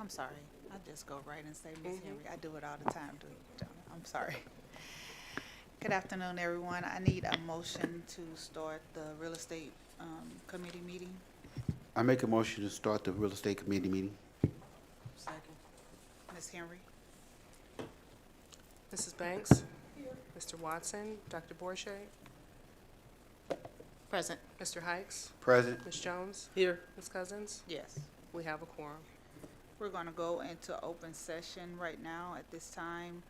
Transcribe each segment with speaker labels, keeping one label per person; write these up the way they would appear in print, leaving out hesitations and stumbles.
Speaker 1: I'm sorry. I just go right and say Miss Henry. I do it all the time, Donna. I'm sorry. Good afternoon, everyone. I need a motion to start the real estate committee meeting.
Speaker 2: I make a motion to start the real estate committee meeting.
Speaker 3: Second.
Speaker 1: Ms. Henry?
Speaker 3: Mrs. Banks? Mr. Watson? Dr. Borche?
Speaker 1: Present.
Speaker 3: Mr. Hikes?
Speaker 2: Present.
Speaker 3: Ms. Jones?
Speaker 4: Here.
Speaker 3: Ms. Cousins?
Speaker 1: Yes.
Speaker 3: We have a quorum.
Speaker 1: We're going to go into open session right now at this time.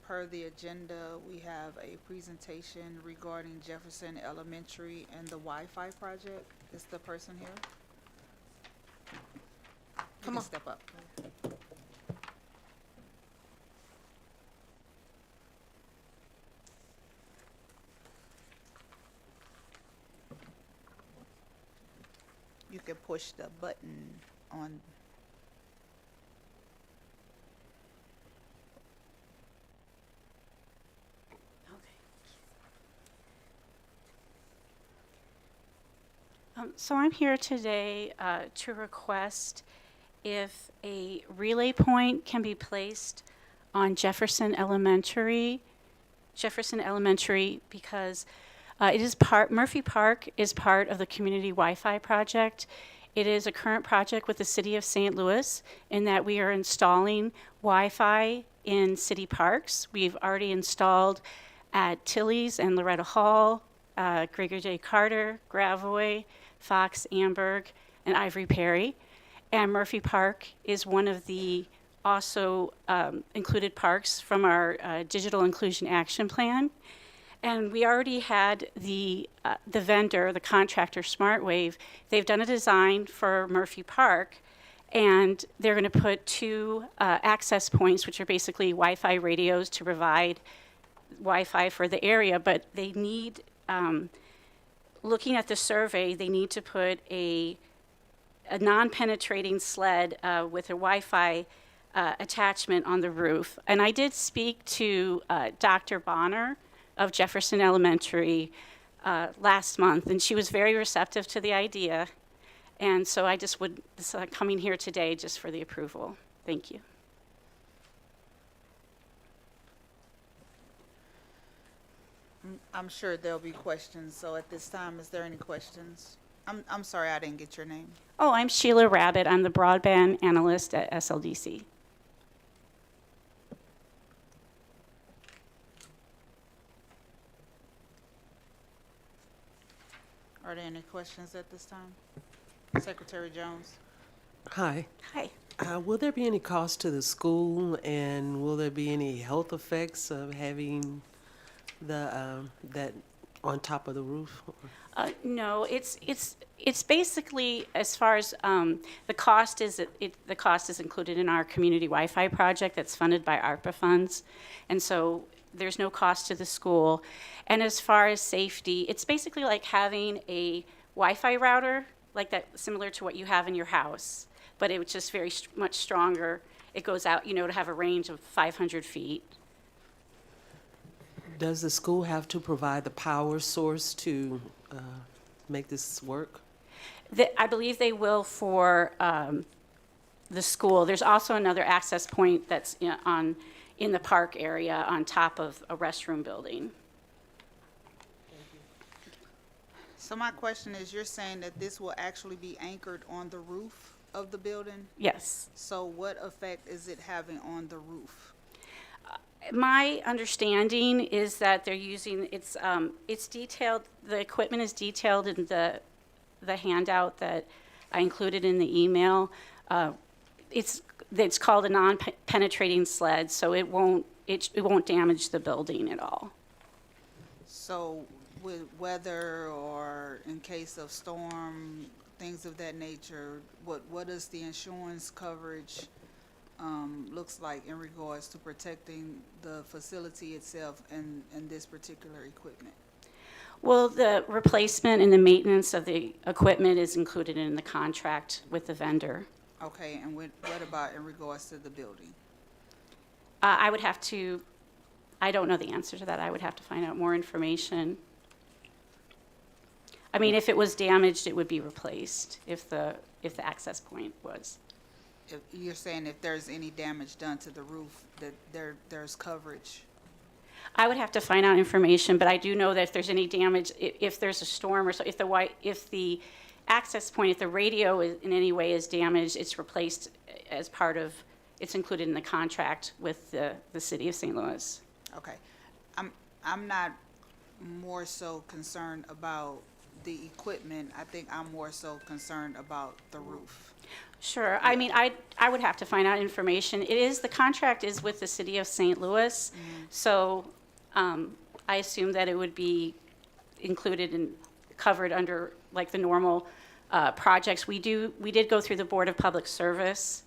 Speaker 1: Per the agenda, we have a presentation regarding Jefferson Elementary and the Wi-Fi project. Is the person here? You
Speaker 3: Come
Speaker 1: can
Speaker 3: on.
Speaker 1: step up. You can push the button on.
Speaker 5: So I'm here today to request if a relay point can be placed on Jefferson Elementary. Because it is Murphy Park is part of the community Wi-Fi project. It is a current project with the city of St. Louis in that we are installing Wi-Fi in city parks. We've already installed at Tilly's and Loretta Hall, Gregory J. Carter, Gravois, Fox, Amberg, and Ivory Perry. And Murphy Park is one of the also included parks from our Digital Inclusion Action Plan. And we already had the vendor, the contractor, SmartWave. They've done a design for Murphy Park, and they're going to put two access points, which are basically Wi-Fi radios to provide Wi-Fi for the area. But they need, looking at the survey, they need to put a non-penetrating sled with a Wi-Fi attachment on the roof. And I did speak to Dr. Bonner of Jefferson Elementary last month, and she was very receptive to the idea. And so I just would coming here today just for the approval. Thank you.
Speaker 1: I'm sure there'll be questions. So at this time, is there any questions? I'm sorry, I didn't get your name.
Speaker 5: Oh, I'm Sheila Rabbit. I'm the broadband analyst at SLDC.
Speaker 1: Are there any questions at this time? Secretary Jones?
Speaker 4: Hi.
Speaker 5: Hi.
Speaker 4: Will there be any cost to the school, and will there be any health effects of having the that on top of the roof?
Speaker 5: No, it's basically as far as the cost is the cost is included in our community Wi-Fi project that's funded by ARPA funds, and so there's no cost to the school. And as far as safety, it's basically like having a Wi-Fi router, like that, similar to what you have in your house, but it was just very much stronger. It goes out, to have a range of 500 feet.
Speaker 4: Does the school have to provide the power source to make this work?
Speaker 5: I believe they will for the school. There's also another access point that's in the park area on top of a restroom building.
Speaker 1: So my question is, you're saying that this will actually be anchored on the roof of the building?
Speaker 5: Yes.
Speaker 1: So what effect is it having on the roof?
Speaker 5: My understanding is that they're using, it's detailed, the equipment is detailed in the handout that I included in the email. It's called a non-penetrating sled, so it won't damage the building at all.
Speaker 1: So with weather or in case of storm, things of that nature, what is the insurance coverage looks like in regards to protecting the facility itself and this particular equipment?
Speaker 5: Well, the replacement and the maintenance of the equipment is included in the contract with the vendor.
Speaker 1: Okay, and what about in regards to the building?
Speaker 5: I don't know the answer to that. I would have to find out more information. I mean, if it was damaged, it would be replaced if the access point was.
Speaker 1: if you're saying if there's any damage done to the roof, that there's coverage.
Speaker 5: I would have to find out information, but I do know that if there's any damage, if there's a storm or so, if the access point, if the radio in any way is damaged, it's replaced as part of, it's included in the contract with the city of St. Louis.
Speaker 1: Okay. I'm not more so concerned about the equipment. I think I'm more so concerned about the roof.
Speaker 5: Sure. I mean, I would have to find out information. The contract is with the city of St. Louis, so I assume that it would be included and covered under like the normal projects. We did go through the Board of Public Service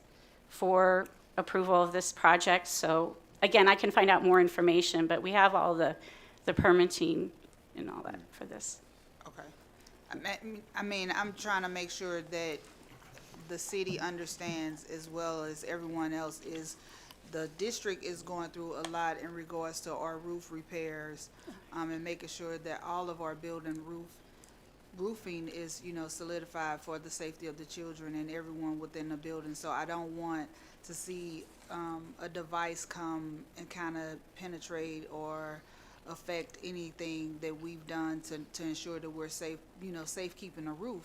Speaker 5: for approval of this project, so again, I can find out more information, but we have all the permitting and all that for this.
Speaker 1: Okay. I mean, I'm trying to make sure that the city understands as well as everyone else is the district is going through a lot in regards to our roof repairs, and making sure that all of our building roofing is, solidified for the safety of the children and everyone within the building. So I don't want to see a device come and kind of penetrate or affect anything that we've done to ensure that we're safe, safe keeping a roof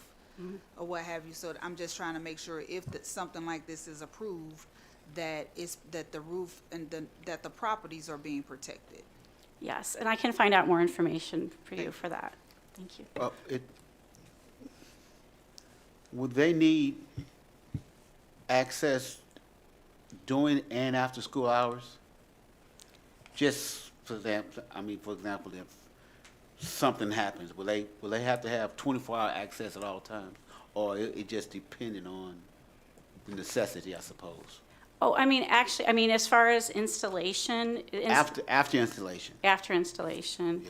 Speaker 1: or what have you. So I'm just trying to make sure if something like this is approved, that the roof and that the properties are being protected.
Speaker 5: Yes, and I can find out more information for you for that. Thank you.
Speaker 2: Would they need access during and after school hours? Just for them, for example, if something happens, will they have to have 24-hour access at all times, or it just depending on the necessity, I suppose?
Speaker 5: Oh, actually, as far as installation.
Speaker 2: After installation.
Speaker 5: After installation.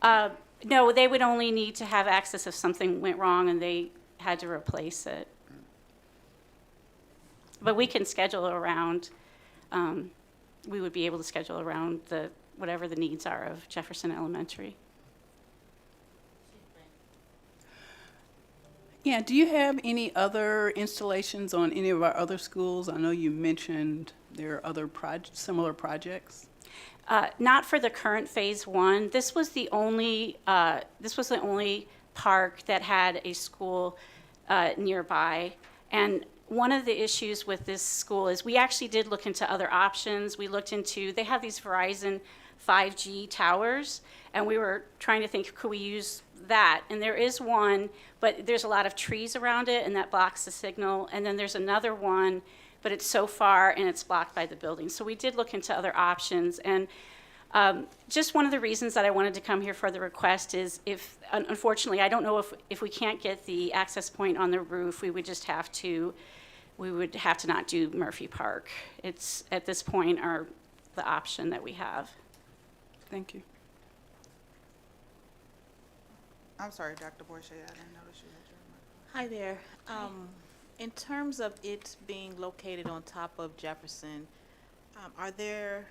Speaker 2: Yeah.
Speaker 5: No, they would only need to have access if something went wrong and they had to replace it. But we can schedule around, we would be able to schedule around whatever the needs are of Jefferson Elementary.
Speaker 6: Yeah, do you have any other installations on any of our other schools? I know you mentioned there are other similar projects.
Speaker 5: Not for the current phase one. This was the only park that had a school nearby. And one of the issues with this school is we actually did look into other options. They have these Verizon 5G towers, and we were trying to think, could we use that? And there is one, but there's a lot of trees around it, and that blocks the signal. And then there's another one, but it's so far, and it's blocked by the building. So we did look into other options. And just one of the reasons that I wanted to come here for the request is unfortunately, I don't know if we can't get the access point on the roof, we would have to not do Murphy Park. It's, at this point, the option that we have.
Speaker 6: Thank you.
Speaker 1: I'm sorry, Dr. Borsche, I didn't notice you had your mic.
Speaker 7: Hi there. In terms of it being located on top of Jefferson, are there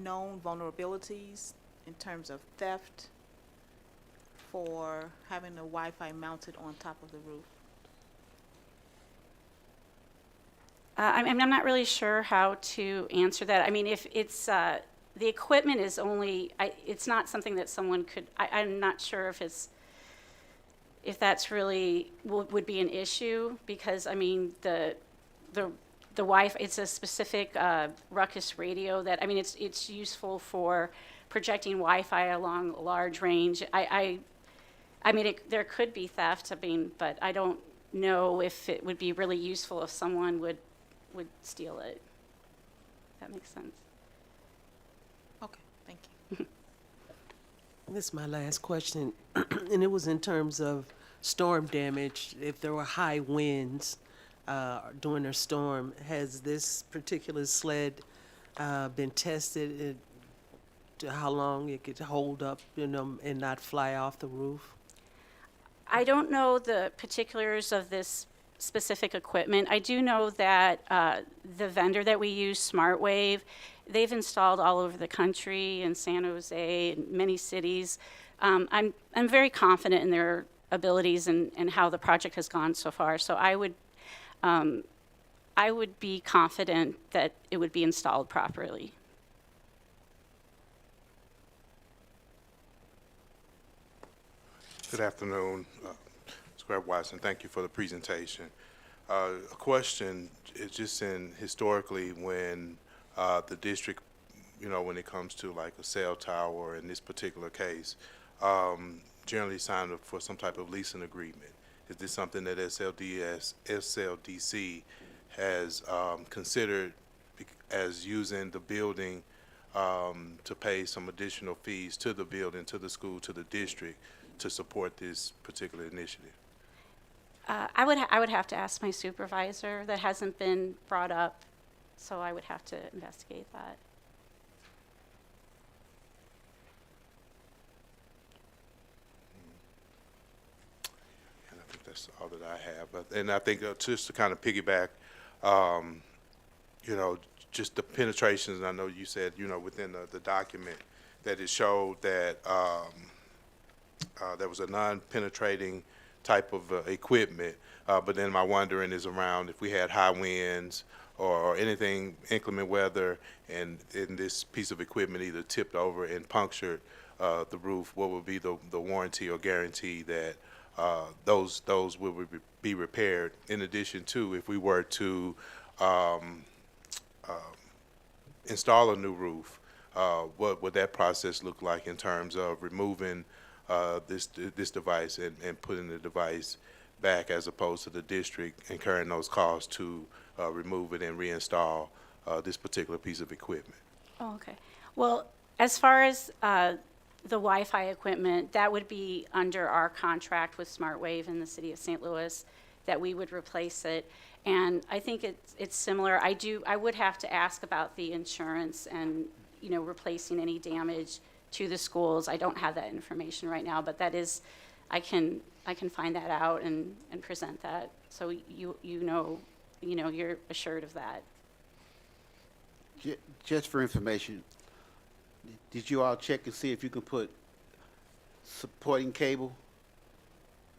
Speaker 7: known vulnerabilities in terms of theft for having the Wi-Fi mounted on top of the roof?
Speaker 5: I'm not really sure how to answer that. If it's the equipment is only, it's not something that someone could. I'm not sure if that's really would be an issue, because the Wi-Fi, it's a specific ruckus radio that it's useful for projecting Wi-Fi along a large range. There could be theft. But I don't know if it would be really useful if someone would steal it. That makes sense.
Speaker 7: Okay, thank you.
Speaker 4: This is my last question, and it was in terms of storm damage. If there were high winds during a storm, has this particular sled been tested to how long it could hold up, and not fly off the roof?
Speaker 5: I don't know the particulars of this specific equipment. I do know that the vendor that we use, SmartWave, they've installed all over the country, in San Jose, and many cities. I'm very confident in their abilities and how the project has gone so far. So I would I would be confident that it would be installed properly.
Speaker 8: Good afternoon, Mr. Greg Watson. Thank you for the presentation. A question is just historically when the district, when it comes to like a cell tower, or in this particular case, generally signed up for some type of leasing agreement. Is this something that SLDC has considered as using the building to pay some additional fees to the building, to the school, to the district to support this particular initiative?
Speaker 5: I would have to ask my supervisor. That hasn't been brought up, so I would have to investigate that.
Speaker 8: And I think that's all that I have. And I think just to kind of piggyback, just the penetrations, and I know you said, within the document that it showed that there was a non-penetrating type of equipment, but then my wondering is around if we had high winds or anything, inclement weather, and this piece of equipment either tipped over and punctured the roof, what would be the warranty or guarantee that those will be repaired? In addition to, if we were to install a new roof, what would that process look like in terms of removing this device and putting the device back, as opposed to the district incurring those costs to remove it and reinstall this particular piece of equipment?
Speaker 5: Oh, okay. Well, as far as the Wi-Fi equipment, that would be under our contract with SmartWave in the city of St. Louis, that we would replace it. And I think it's similar. I would have to ask about the insurance and, replacing any damage to the schools. I don't have that information right now, but that is, I can find that out and present that, so you're assured of that.
Speaker 2: Just for information, did you all check and see if you can put supporting cable?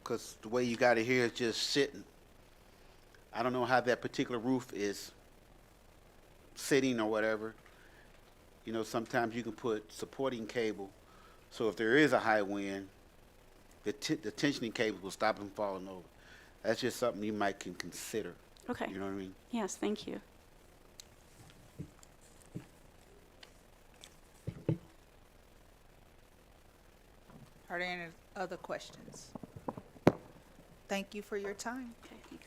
Speaker 2: Because the way you got it here is just sitting. I don't know how that particular roof is sitting or whatever. Sometimes you can put supporting cable, so if there is a high wind, the tensioning cable will stop them falling over. That's just something you might can consider.
Speaker 5: Okay.
Speaker 2: You know what I mean?
Speaker 5: Yes, thank you.
Speaker 1: Are there any other questions? Thank you for your time.
Speaker 5: Okay, thanks.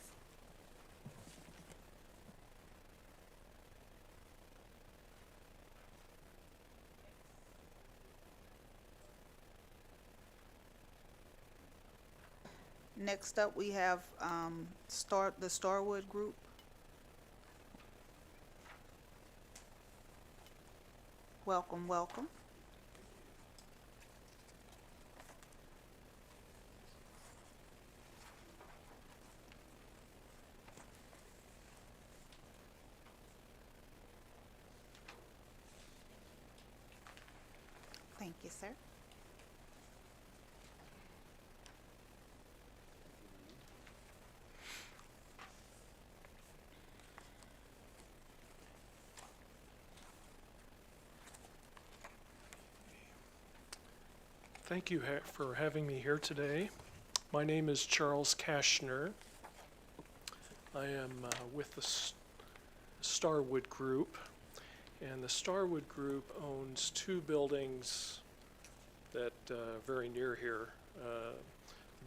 Speaker 1: Next up, we have the Starwood Group. Welcome, welcome. Thank you, sir.
Speaker 9: Thank you for having me here today. My name is Charles Kashner. I am with the Starwood Group, and the Starwood Group owns two buildings that very near here. The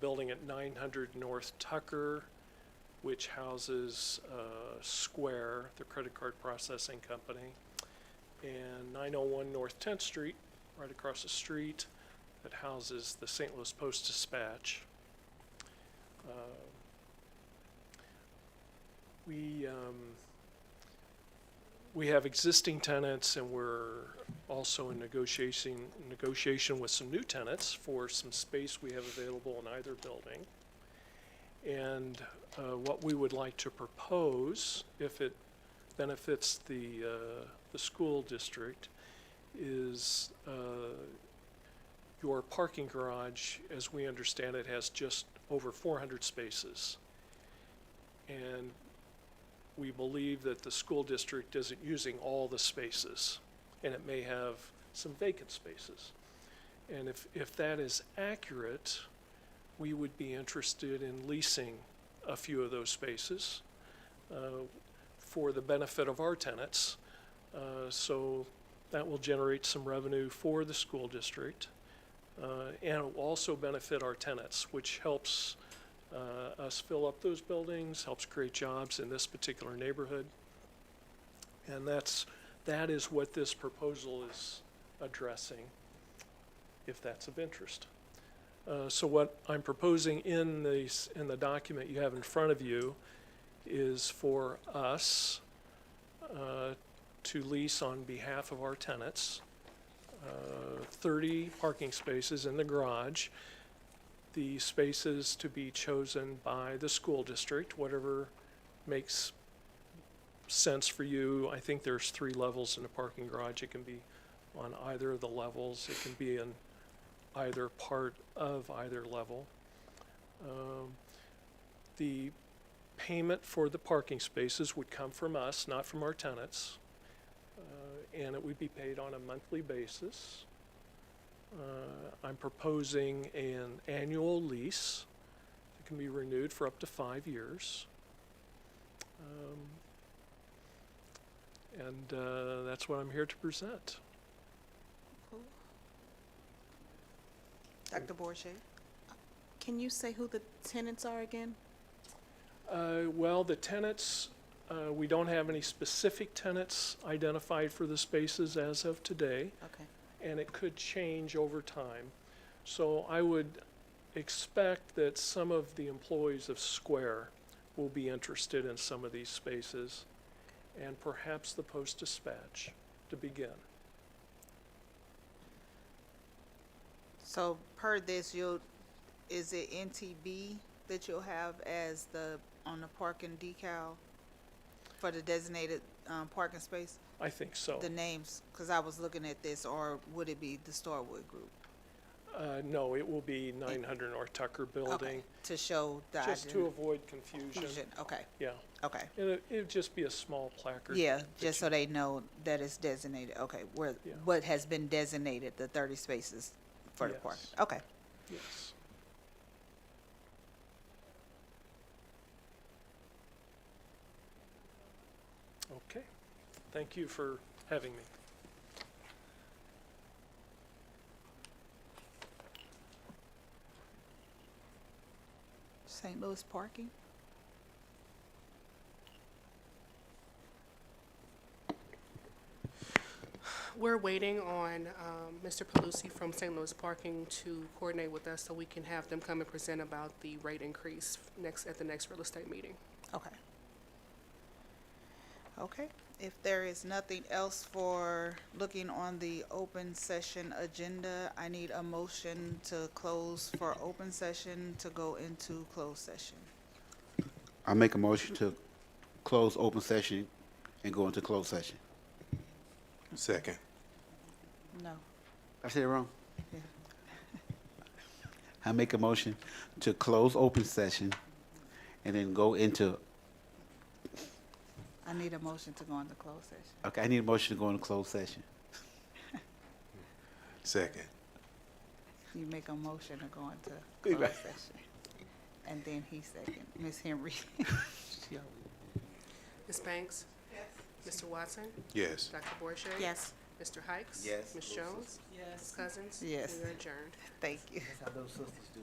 Speaker 9: building at 900 North Tucker, which houses Square, the credit card processing company, and 901 North 10th Street, right across the street, that houses the St. Louis Post-Dispatch. We have existing tenants, and we're also in negotiation with some new tenants for some space we have available in either building. And what we would like to propose, if it benefits the school district, is your parking garage, as we understand it, has just over 400 spaces. And we believe that the school district isn't using all the spaces, and it may have some vacant spaces. And if that is accurate, we would be interested in leasing a few of those spaces for the benefit of our tenants. So that will generate some revenue for the school district. And it will also benefit our tenants, which helps us fill up those buildings, helps create jobs in this particular neighborhood. And that is what this proposal is addressing, if that's of interest. So what I'm proposing in the document you have in front of you is for us to lease on behalf of our tenants 30 parking spaces in the garage. The spaces to be chosen by the school district, whatever makes sense for you. I think there's 3 levels in a parking garage. It can be on either of the levels. It can be in either part of either level. The payment for the parking spaces would come from us, not from our tenants, and it would be paid on a monthly basis. I'm proposing an annual lease that can be renewed for up to 5 years. And that's what I'm here to present.
Speaker 1: Dr. Bourget?
Speaker 7: Can you say who the tenants are again?
Speaker 9: Well, the tenants, we don't have any specific tenants identified for the spaces as of today,
Speaker 7: Okay.
Speaker 9: and it could change over time. So I would expect that some of the employees of Square will be interested in some of these spaces, and perhaps the Post-Dispatch to begin.
Speaker 1: So per this, is it NTB that you'll have as on the parking decal for the designated parking space?
Speaker 9: I think so.
Speaker 1: The names, because I was looking at this, or would it be the Starwood Group?
Speaker 9: No, it will be 900 North Tucker
Speaker 1: Okay,
Speaker 9: Building,
Speaker 1: to show the
Speaker 9: just to avoid confusion.
Speaker 1: confusion. Okay,
Speaker 9: Yeah,
Speaker 1: okay.
Speaker 9: and it'd just be a small placard.
Speaker 1: Yeah,
Speaker 9: that
Speaker 1: just
Speaker 9: you-
Speaker 1: so they know that it's designated, okay,
Speaker 9: Yeah.
Speaker 1: what has been designated, the 30 spaces for the park.
Speaker 9: Yes.
Speaker 1: Okay,
Speaker 9: Yes. Okay, thank you for having me.
Speaker 1: St. Louis Parking?
Speaker 3: We're waiting on Mr. Palusi from St. Louis Parking to coordinate with us so we can have them come and present about the rate increase at the next real estate meeting.
Speaker 1: Okay. Okay, if there is nothing else for looking on the open session agenda, I need a motion to close for open session to go into closed session.
Speaker 2: I make a motion to close open session and go into closed session.
Speaker 8: Second.
Speaker 1: No.
Speaker 2: I said it wrong?
Speaker 1: Yeah.
Speaker 2: I make a motion to close open session and then go into,
Speaker 1: I need a motion to go into closed session.
Speaker 2: okay, I need a motion to go into closed session.
Speaker 8: Second.
Speaker 1: You make a motion to go into
Speaker 2: Right.
Speaker 1: closed session. And then he second. Ms. Henry?
Speaker 3: Ms. Banks? Yes. Mr. Watson?
Speaker 8: Yes.
Speaker 3: Dr. Bourget?
Speaker 7: Yes.
Speaker 3: Mr. Hikes?
Speaker 2: Yes.
Speaker 3: Ms. Jones? Yes. Ms. Cousins?
Speaker 1: Yes.
Speaker 3: We are adjourned.
Speaker 1: Thank you.
Speaker 2: That's how those sisters do.